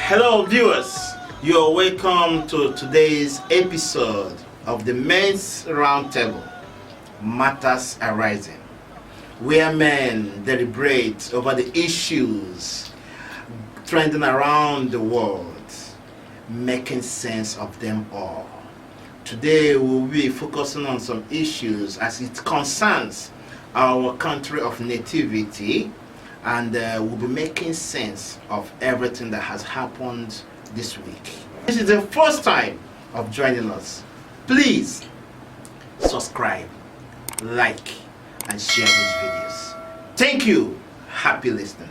Hello viewers, you're welcome to today's episode of the Men's Roundtable, Matters Arising, where men deliberate over the issues trending around the world, making sense of them all. Today we'll be focusing on some issues as it concerns our country of nativity, and we'll be making sense of everything that has happened this week. This is the first time of joining us. Please subscribe, like, and share these videos. Thank you. Happy listening.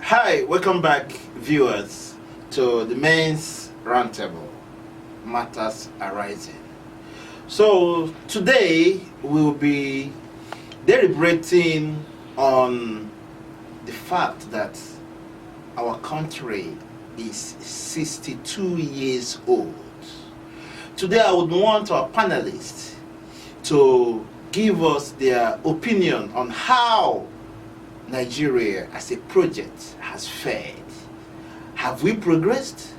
Hi, welcome back viewers to the Men's Roundtable, Matters Arising. So today we'll be deliberating on the fact that our country is 62 years old. Today I would want our panelists to give us their opinion on how Nigeria as a project has fared. Have we progressed?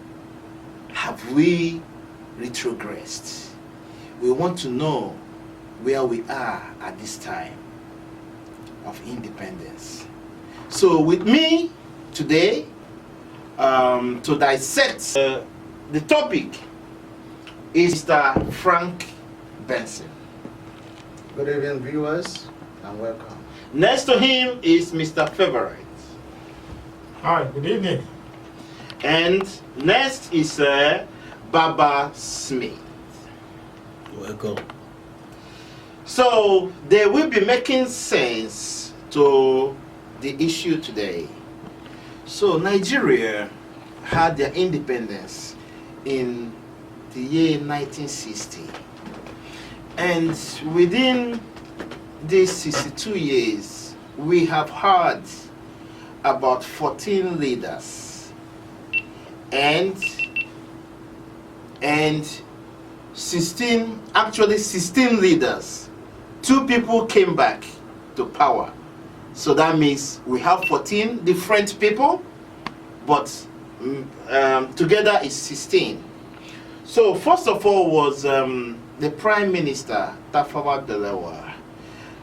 Have we retrogressed? We want to know where we are at this time of independence. So with me today to dissect the topic is Mr. Frank Benson. Good evening viewers and welcome. Next to him is Mr. Favorite. Hi, good evening. And next is Baba Smith. Welcome. So they will be making sense to the issue today. So Nigeria had their independence in the year 1960. And within these 62 years, we have had about 14 leaders and 16 leaders. 2 people came back to power. So that means we have 14 different people, but together is 16. So first of all was the Prime Minister, Tafawa Balewa,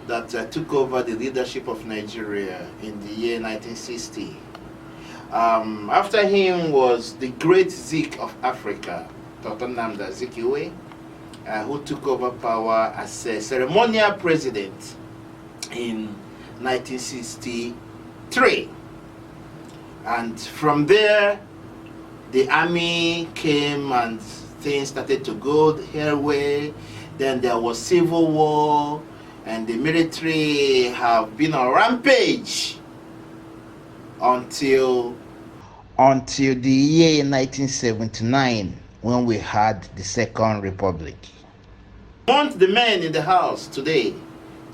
that took over the leadership of Nigeria in the year 1960. After him was the great Zik of Africa, Dr. Nnamdi Azikiwe, who took over power as a ceremonial president in 1963. And from there, the army came and things started to go their way. Then there was civil war, and the military have been on rampage until the year 1979, when we had the Second Republic. I want the men in the house today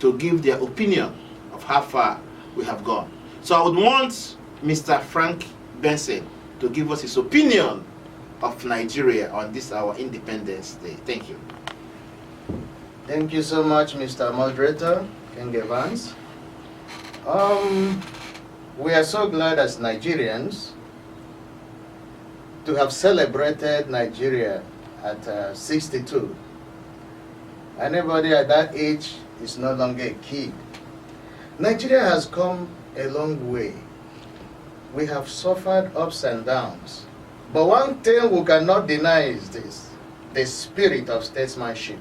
to give their opinion of how far we have gone. So I would want Mr. Frank Benson to give us his opinion of Nigeria on this our Independence Day. Thank you. Thank you so much, Mr. Moderator, King Evans. We are so glad as Nigerians to have celebrated Nigeria at 62. Anybody at that age is no longer a kid. Nigeria has come a long way. We have suffered ups and downs. But one thing we cannot deny is this, the spirit of statesmanship.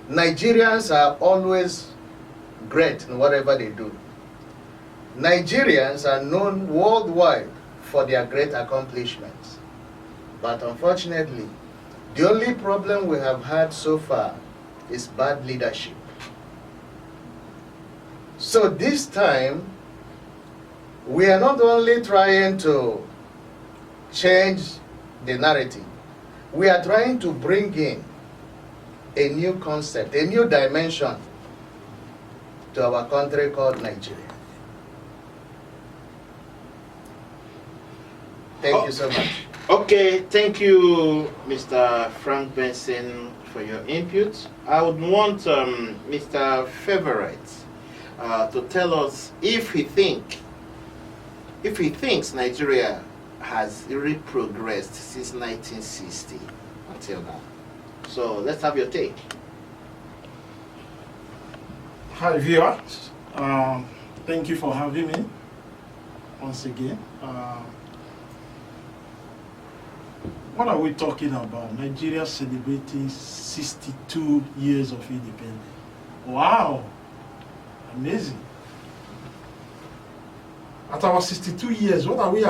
Nigerians are always great in whatever they do. Nigerians are known worldwide for their great accomplishments. But unfortunately, the only problem we have had so far is bad leadership. So this time, we are not only trying to change the narrative, we are trying to bring in a new concept, a new dimension to our country called Nigeria. Thank you so much. Okay, thank you, Mr. Frank Benson, for your input. I would want Mr. Favorite to tell us if he thinks Nigeria has really progressed since 1960 until now. So let's have your take. Hi viewers, thank you for having me once again. What are we talking about? Nigeria celebrating 62 years of independence. Wow, amazing. At our 62 years, what have we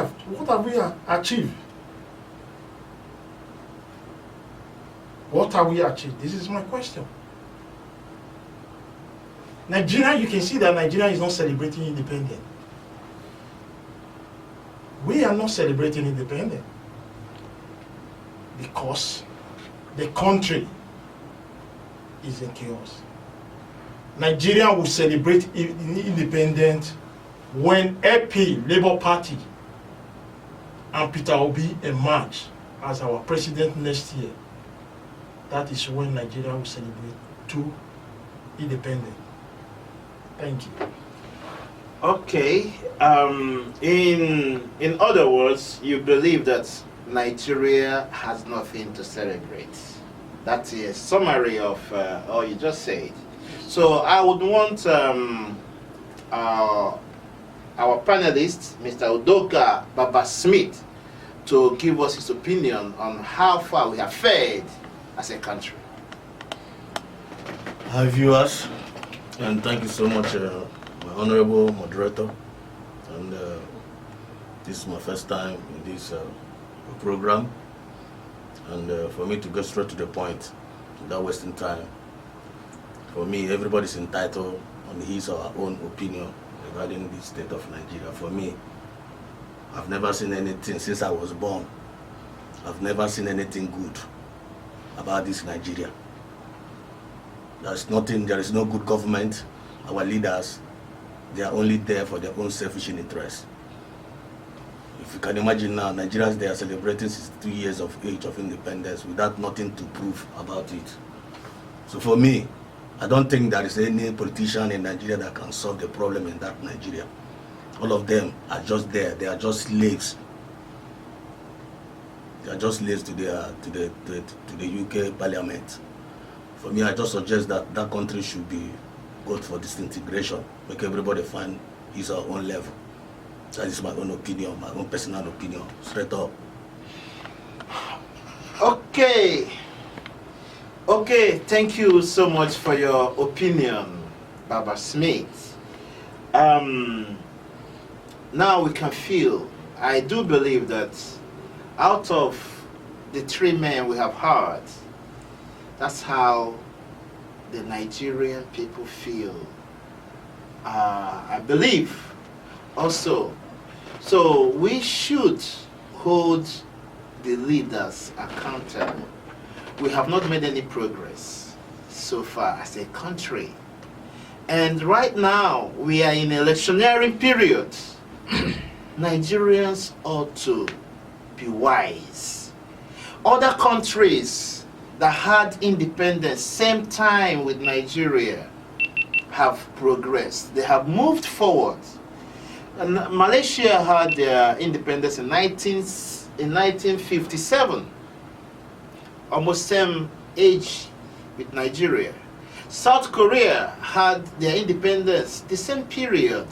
achieved? What have we achieved? This is my question. Nigeria, you can see that Nigeria is not celebrating independence. We are not celebrating independence because the country is in chaos. Nigeria will celebrate independence when LP, Labour Party, and Peter Obi emerge as our president next year. That is when Nigeria will celebrate true independence. Thank you. Okay. In other words, you believe that Nigeria has nothing to celebrate. That's a summary of all you just said. So I would want our panelist, Mr. Udoka Baba Smith, to give us his opinion on how far we have fared as a country. Hi viewers, and thank you so much, my honorable moderator. And this is my first time in this program. And for me to go straight to the point, without wasting time, for me, everybody's entitled on his or her own opinion regarding the state of Nigeria. For me, I've never seen anything since I was born. I've never seen anything good about this Nigeria. There's nothing, there is no good government. Our leaders, they are only there for their own selfish interest. If you can imagine now, Nigerians, they are celebrating 62 years of age of independence without nothing to prove about it. So for me, I don't think there is any politician in Nigeria that can solve the problem in that Nigeria. All of them are just there. They are just slaves. They are just slaves to the UK Parliament. For me, I just suggest that that country should be good for disintegration. Make everybody find his or her own level. That is my own opinion, my own personal opinion, straight up. Okay. Okay, thank you so much for your opinion, Baba Smith. Now we can feel, I do believe that out of the three men we have heard, that's how the Nigerian people feel. I believe also. So we should hold the leaders accountable. We have not made any progress so far as a country. And right now, we are in electioneering period. Nigerians ought to be wise. Other countries that had independence same time with Nigeria have progressed. They have moved forward. And Malaysia had their independence in 1957. Almost same age with Nigeria. South Korea had their independence the same period.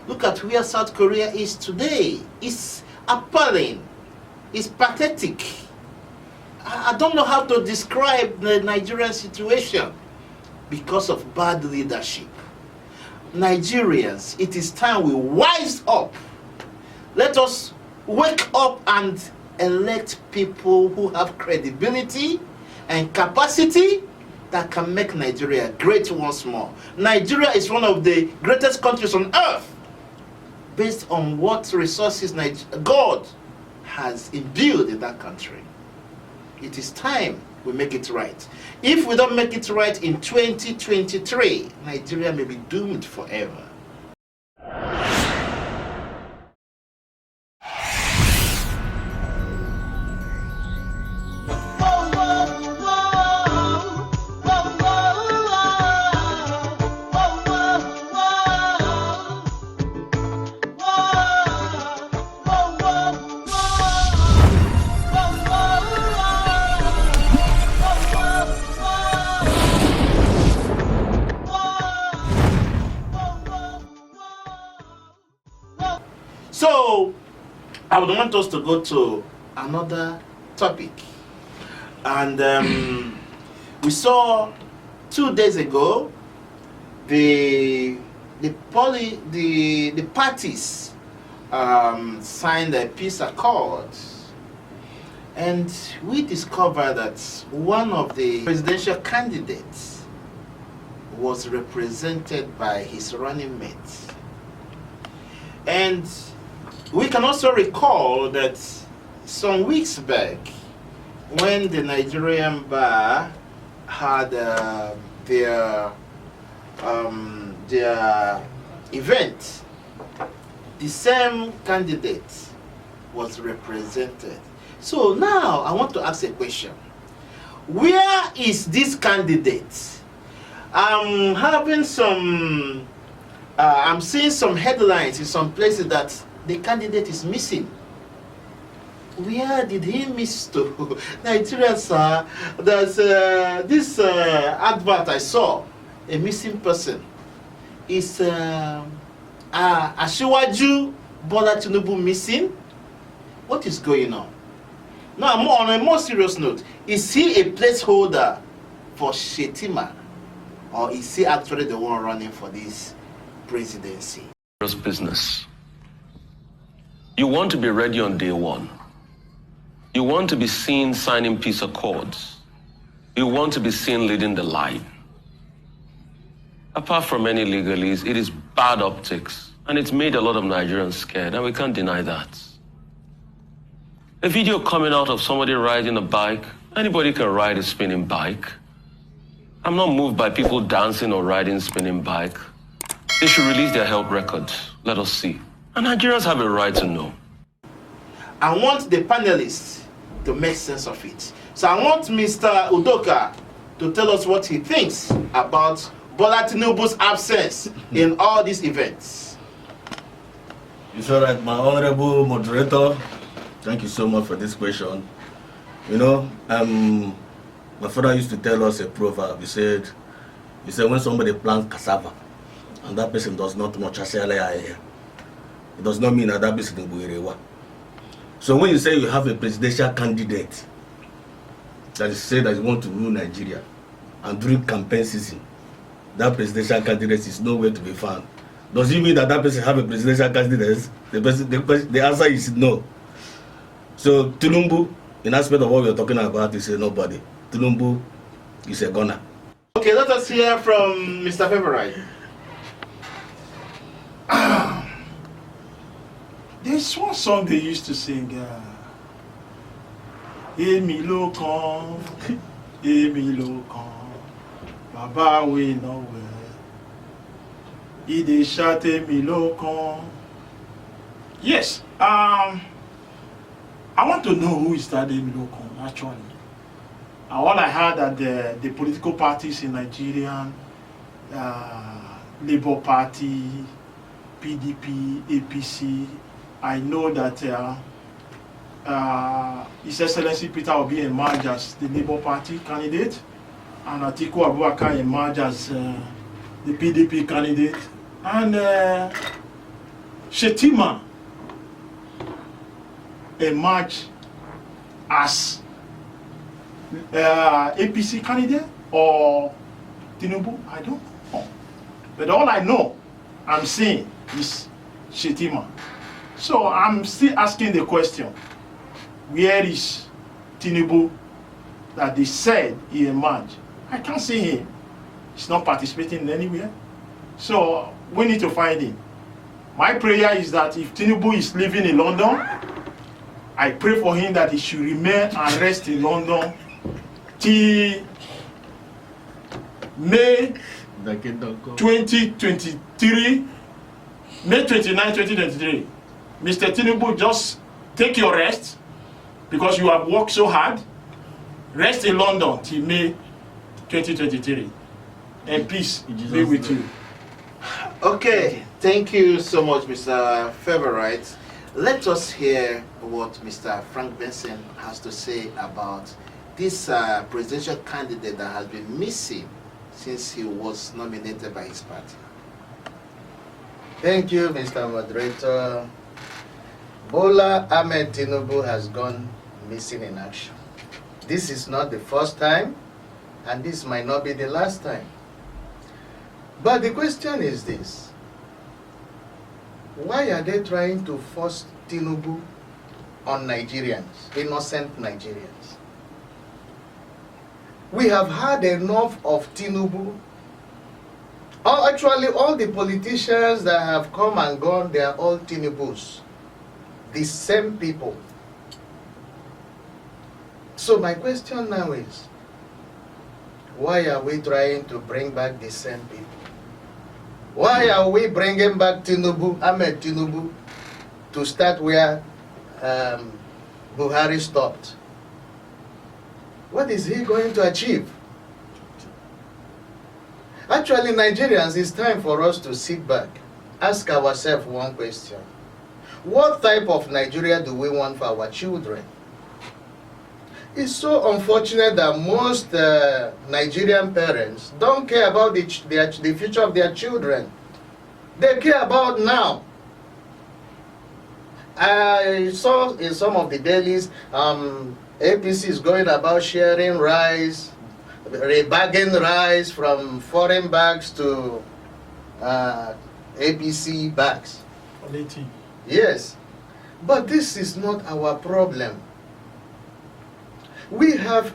Look at where South Korea is today. It's appalling. It's pathetic. I don't know how to describe the Nigerian situation because of bad leadership. Nigerians, it is time we wise up. Let us wake up and elect people who have credibility and capacity that can make Nigeria great once more. Nigeria is one of the greatest countries on earth based on what resources God has imbued in that country. It is time we make it right. If we don't make it right in 2023, Nigeria may be doomed forever. I would want us to go to another topic. And we saw 2 days ago the parties signed a peace accord, and we discovered that one of the presidential candidates was represented by his running mate. And we can also recall that some weeks back, when the Nigerian bar had their event, the same candidate was represented. So now I want to ask a question. Where is this candidate? I'm seeing some headlines in some places that the candidate is missing. Where did he miss to? Nigerians, sir, there's this advert I saw, a missing person. Is Asiwaju Bola Tinubu missing? What is going on? Now, on a more serious note, is he a placeholder for Shetima, or is he actually the one running for this presidency? Business. You want to be ready on day one. You want to be seen signing peace accords. You want to be seen leading the line. Apart from any legalese, it is bad optics, and it's made a lot of Nigerians scared, and we can't deny that. A video coming out of somebody riding a bike, anybody can ride a spinning bike. I'm not moved by people dancing or riding spinning bike. They should release their health records. Let us see. And Nigerians have a right to know. I want the panelists to make sense of it. So I want Mr. Udoka to tell us what he thinks about Bola Tinubu's absence in all these events. It's all right, my honorable moderator. Thank you so much for this question. You know, my father used to tell us a proverb. He said when somebody plants cassava and that person does not much, it does not mean that that person will be rewa. So when you say you have a presidential candidate that is said that you want to rule Nigeria, and during campaign season, that presidential candidate is nowhere to be found, does it mean that that person have a presidential candidate? The answer is no. So Tinubu, in aspect of what we are talking about, is a nobody. Tinubu is a gunner. Okay, let us hear from Mr. Favorite. There's one song they used to sing. Emi lo kan, Emi lo kan, Baba we nowhere. Ide shout Emi lo kan. Yes, I want to know who is that Emi lo kan actually. All I heard that the political parties in Nigeria, Labour Party, PDP, APC. I know that His Excellency Peter Obi emerged as the Labour Party candidate, and Atiku Abubakar emerged as the PDP candidate, and Shetima emerged as APC candidate or Tinubu. I don't know. But all I know, I'm seeing is Shetima. So I'm still asking the question, where is Tinubu that they said he emerged? I can't see him. He's not participating anywhere. So we need to find him. My prayer is that if Tinubu is living in London, I pray for him that he should remain and rest in London till May 2023, May 29, 2023. Mr. Tinubu, just take your rest because you have worked so hard. Rest in London till May 2023. And peace be with you. Okay, thank you so much, Mr. Favorite. Let us hear what Mr. Frank Benson has to say about this presidential candidate that has been missing since he was nominated by his party. Thank you, Mr. Moderator. Bola Ahmed Tinubu has gone missing in action. This is not the first time, and this might not be the last time. But the question is this: why are they trying to force Tinubu on Nigerians, innocent Nigerians? We have had enough of Tinubu. Actually, all the politicians that have come and gone, they are all TINUBU'S. The same people. So my question now is, why are we trying to bring back the same people? Why are we bringing back Tinubu, Ahmed Tinubu, to start where Buhari stopped? What is he going to achieve? Actually, Nigerians, it's time for us to sit back, ask ourselves one question. What type of Nigeria do we want for our children? It's so unfortunate that most Nigerian parents don't care about the future of their children. They care about now. I saw in some of the dailies, APC is going about sharing rice, rebagging rice from foreign bags to APC bags. Yes, but this is not our problem. We have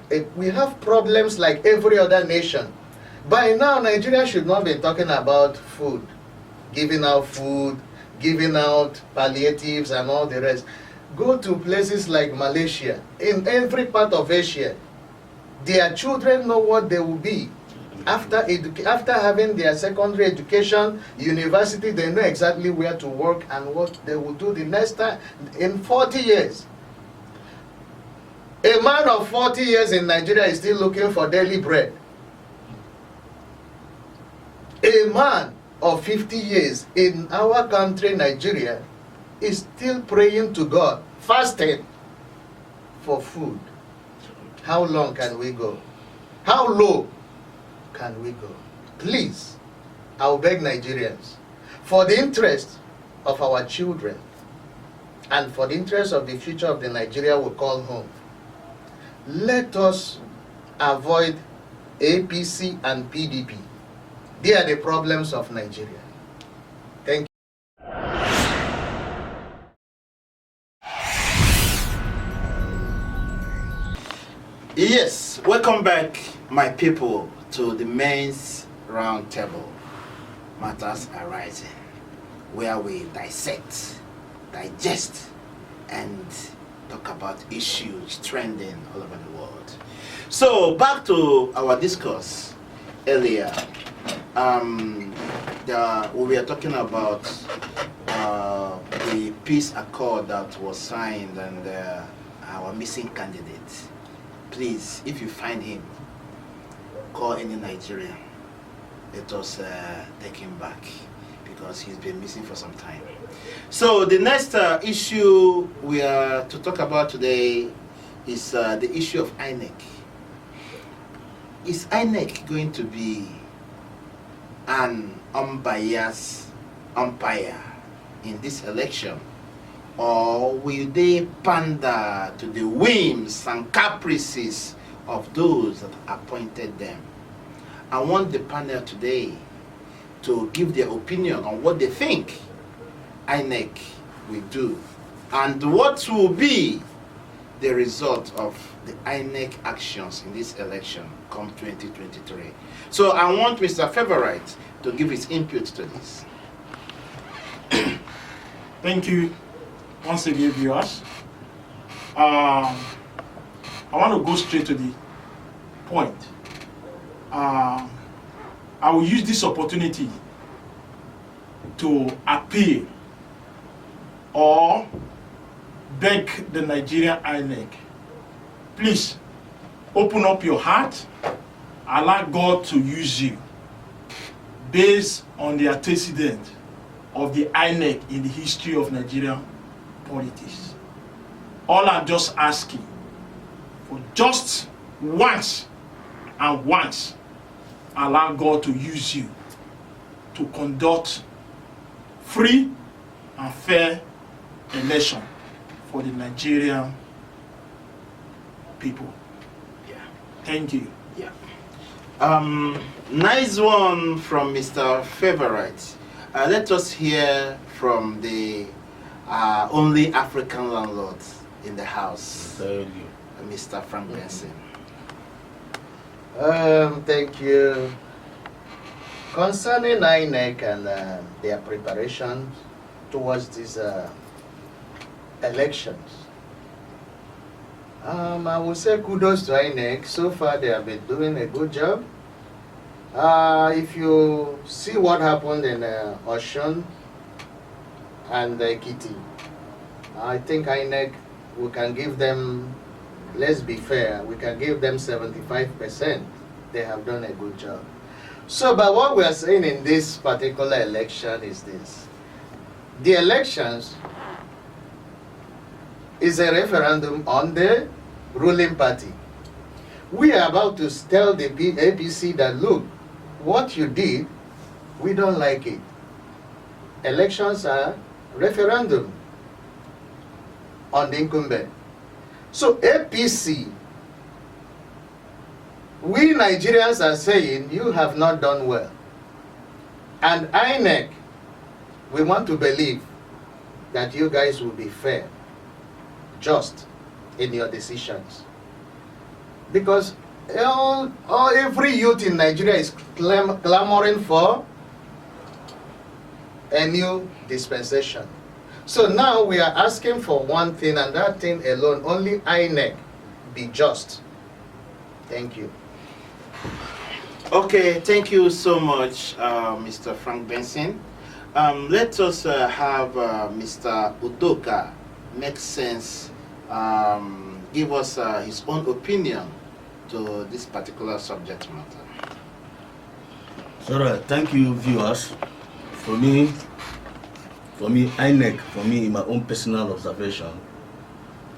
problems like every other nation. By now, Nigeria should not be talking about food, giving out palliatives and all the rest. Go to places like Malaysia, in every part of Asia. Their children know what they will be. After having their secondary education, university, they know exactly where to work and what they will do the next time in 40 years. A man of 40 years in Nigeria is still looking for daily bread. A man of 50 years in our country, Nigeria, is still praying to God, fasting for food. How long can we go? How low can we go? Please, I'll beg Nigerians, for the interest of our children and for the interest of the future of the Nigeria we call home, let us avoid APC and PDP. They are the problems of Nigeria. Thank you. Yes, welcome back, my people, to the men's round table, Matters Arising, where we dissect, digest, and talk about issues trending all over the world. So back to our discourse earlier. We were talking about the peace accord that was signed and our missing candidate. Please, if you find him, call any Nigerian. Let us take him back, because he's been missing for some time. So the next issue we are to talk about today is the issue of INEC. Is INEC going to be an unbiased umpire in this election, or will they pander to the whims and caprices of those that appointed them? I want the panel today to give their opinion on what they think INEC will do and what will be the result of the INEC actions in this election come 2023. So I want Mr. Favorite to give his input to this. Thank you once again, viewers. I want to go straight to the point. I will use this opportunity to appeal or beg the Nigerian INEC, please open up your heart, allow God to use you based on the antecedent of the INEC in the history of Nigerian politics. All I'm just asking for, just once and once, allow God to use you to conduct free and fair election for the Nigerian people. Yeah. Thank you. Yeah. Nice one from Mr. Favorite. Let us hear from the only African landlord in the house, Mr. Frank Benson. Thank you. Concerning INEC and their preparations towards these elections, I would say kudos to INEC. So far, they have been doing a good job. If you see what happened in Osun and Ekiti, I think INEC, we can give them, let's be fair, we can give them 75%. They have done a good job. So, but what we are saying in this particular election is this. The elections is a referendum on the ruling party. We are about to tell the APC that, look, what you did, we don't like it. Elections are referendum on the incumbent. So APC, we Nigerians are saying you have not done well. And INEC, we want to believe that you guys will be fair, just in your decisions. Because every youth in Nigeria is clamoring for a new dispensation. So now we are asking for one thing, and that thing alone, only INEC be just. Thank you. Okay, thank you so much, Mr. Frank Benson. Let us have Mr. Udoka make sense, give us his own opinion to this particular subject matter. So, thank you, viewers. For me, INEC, in my own personal observation,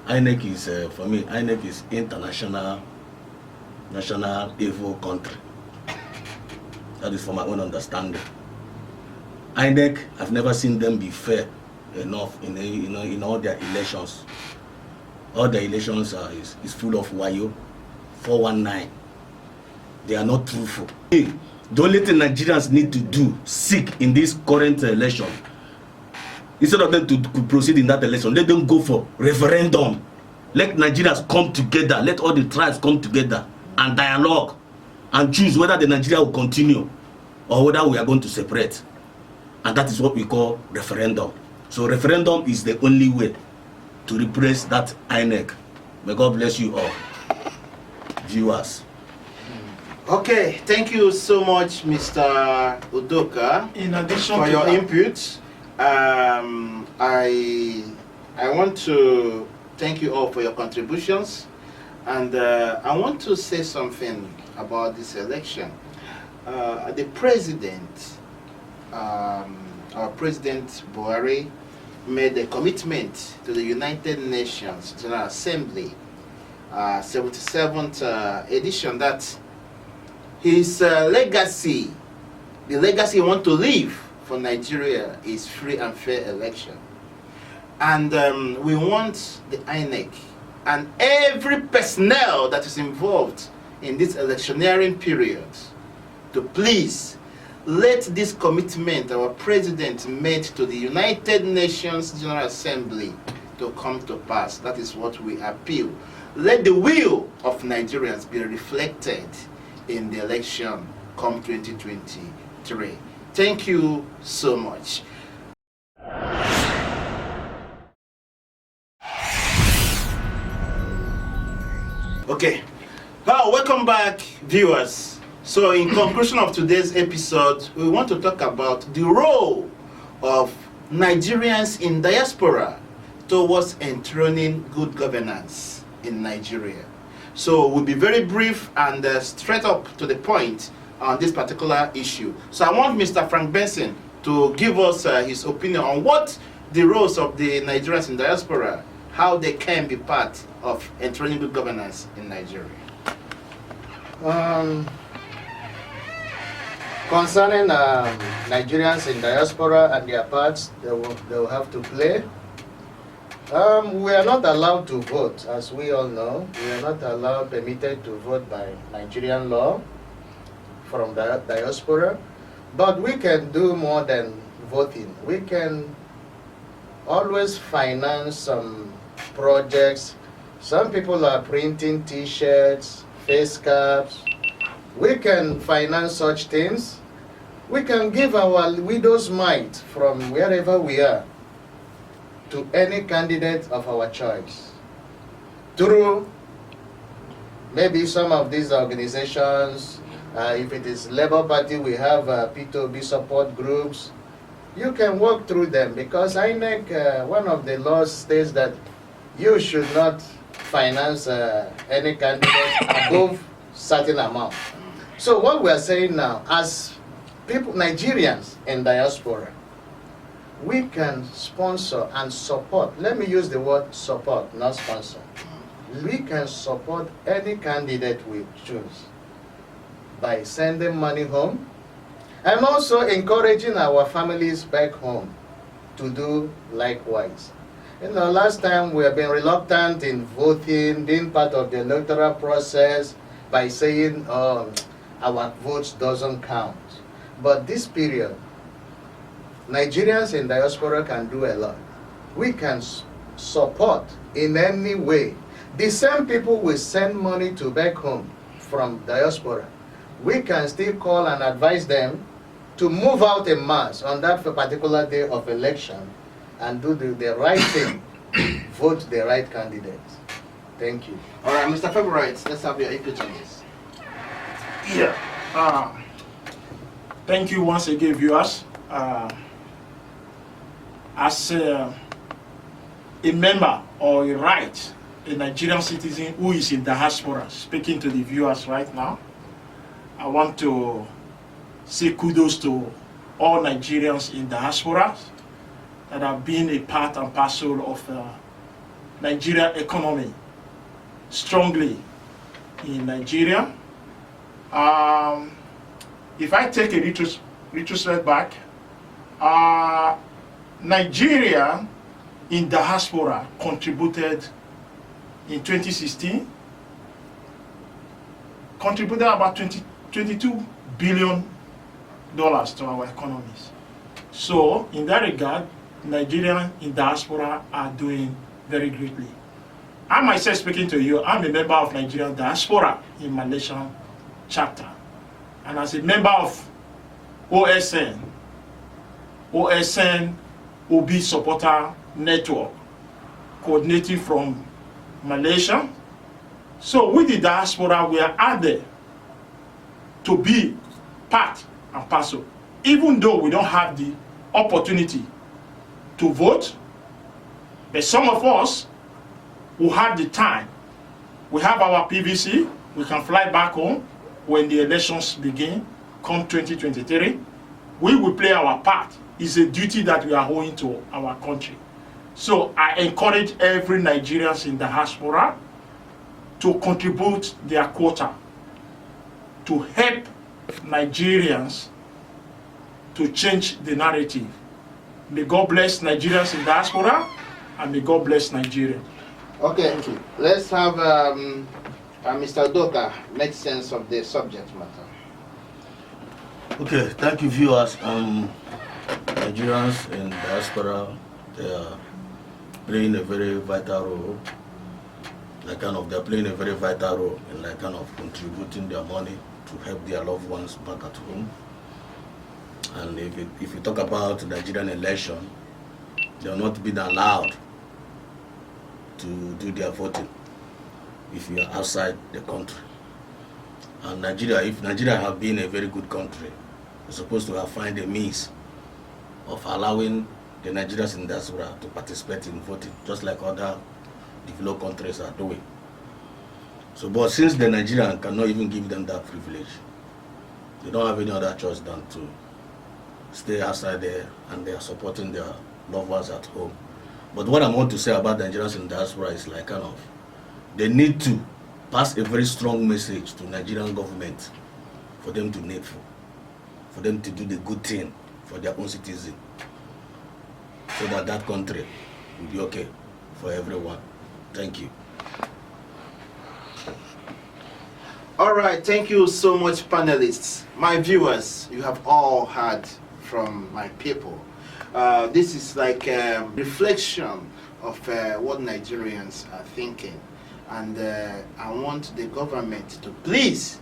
INEC is, for me, INEC is international, national evil country. That is for my own understanding. INEC, I've never seen them be fair enough in all their elections. All the elections is full of wayo, 419. They are not truthful. The only thing Nigerians need to do, seek in this current election, instead of them to proceed in that election, let them go for referendum. Let Nigerians come together. Let all the tribes come together and dialogue and choose whether the Nigeria will continue or whether we are going to separate. And that is what we call referendum. So referendum is the only way to replace that INEC. May God bless you all, viewers. Okay, thank you so much, Mr. Udoka, In addition for to your that, input. I want to thank you all for your contributions, and I want to say something about this election. The president, our President Buhari, made a commitment to the United Nations General Assembly, 77th edition, that his legacy, the legacy he wants to leave for Nigeria, is free and fair election. And we want the INEC and every personnel that is involved in this electioneering period to please let this commitment our president made to the United Nations General Assembly to come to pass. That is what we appeal. Let the will of Nigerians be reflected in the election come 2023. Thank you so much. Okay, welcome back, viewers. So in conclusion of today's episode, we want to talk about the role of Nigerians in diaspora towards enthroning good governance in Nigeria. So we'll be very brief and straight up to the point on this particular issue. So I want Mr. Frank Benson to give us his opinion on what the roles of the Nigerians in diaspora, how they can be part of enthroning good governance in Nigeria. Concerning Nigerians in diaspora and their parts they will have to play, We are not allowed to vote, as we all know. We are not allowed, permitted to vote by Nigerian law from the diaspora. But we can do more than voting. We can always finance some projects. Some people are printing T-shirts, face caps. We can finance such things. We can give our widow's mite from wherever we are to any candidate of our choice. Through maybe some of these organizations, if it is Labour Party, we have P2B support groups. You can work through them because INEC, one of the laws states that you should not finance any candidate above certain amount. So what we are saying now, as people, Nigerians in diaspora, we can sponsor and support. Let me use the word support, not sponsor. We can support any candidate we choose by sending money home and also encouraging our families back home to do likewise. You know, last time we have been reluctant in voting, being part of the electoral process by saying our votes doesn't count. But this period, Nigerians in diaspora can do a lot. We can support in any way. The same people will send money to back home from diaspora. We can still call and advise them to move out en masse on that particular day of election and do the right thing, vote the right candidate. Thank you. All right, Mr. Favorite, let's have your input on this. Yeah. Thank you once again, viewers. As a member or a Nigerian citizen who is in diaspora, speaking to the viewers right now, I want to say kudos to all Nigerians in diaspora that have been a part and parcel of Nigerian economy strongly in Nigeria. If I take a retrospect back, Nigeria in diaspora contributed in 2016, contributed about $22 billion to our economies. So in that regard, Nigerians in diaspora are doing very greatly. I myself speaking to you, I'm a member of Nigerian diaspora in Malaysian chapter. And as a member of OSN OB supporter network, coordinating from Malaysia. So with the diaspora, we are out there to be part and parcel. Even though we don't have the opportunity to vote, but some of us who have the time, we have our PVC, we can fly back home when the elections begin, come 2023. We will play our part. It's a duty that we are owing to our country. So I encourage every Nigerian in diaspora to contribute their quota to help Nigerians to change the narrative. May God bless Nigerians in diaspora, and may God bless Nigeria. Okay, let's have Mr. Doka make sense of the subject matter. Okay, thank you, viewers. Nigerians in diaspora, they are playing a very vital role. They're playing a very vital role in contributing their money to help their loved ones back at home. And if you talk about the Nigerian election, they are not being allowed to do their voting if you are outside the country. And Nigeria, if Nigeria have been a very good country, we're supposed to have found a means of allowing the Nigerians in diaspora to participate in voting, just like other developed countries are doing. So, but since the Nigerians cannot even give them that privilege, they don't have any other choice than to stay outside there, and they are supporting their loved ones at home. But what I want to say about the Nigerians in diaspora is they need to pass a very strong message to Nigerian government for them to needful, for them to do the good thing for their own citizens, so that that country will be okay. for everyone. Thank you. All right, thank you so much, panelists. My viewers, you have all heard from my people. This is like a reflection of what Nigerians are thinking. And I want the government to please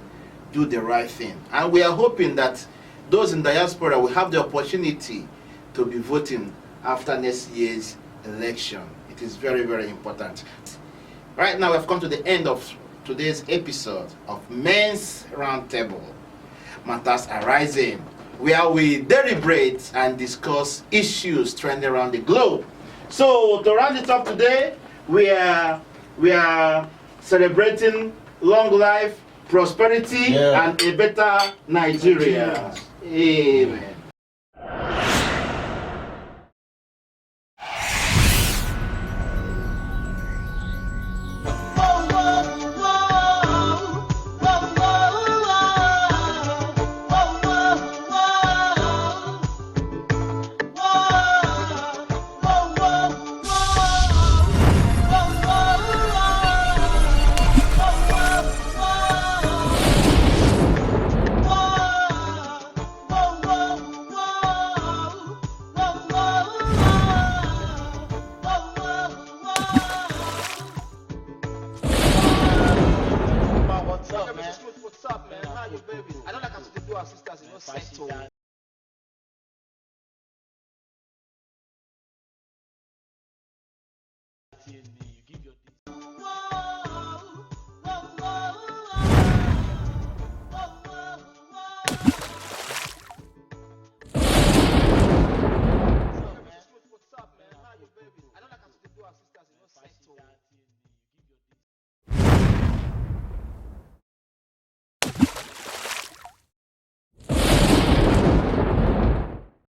do the right thing. And we are hoping that those in diaspora will have the opportunity to be voting after next year's election. It is very, very important. Right now, we've come to the end of today's episode of Men's Roundtable, Matters Arising, where we deliberate and discuss issues trending around the globe. So, to round it up today, we are celebrating long life, prosperity, and a better Nigeria. Amen. What's up, man? How you, baby? I don't like how to do our sisters, you know,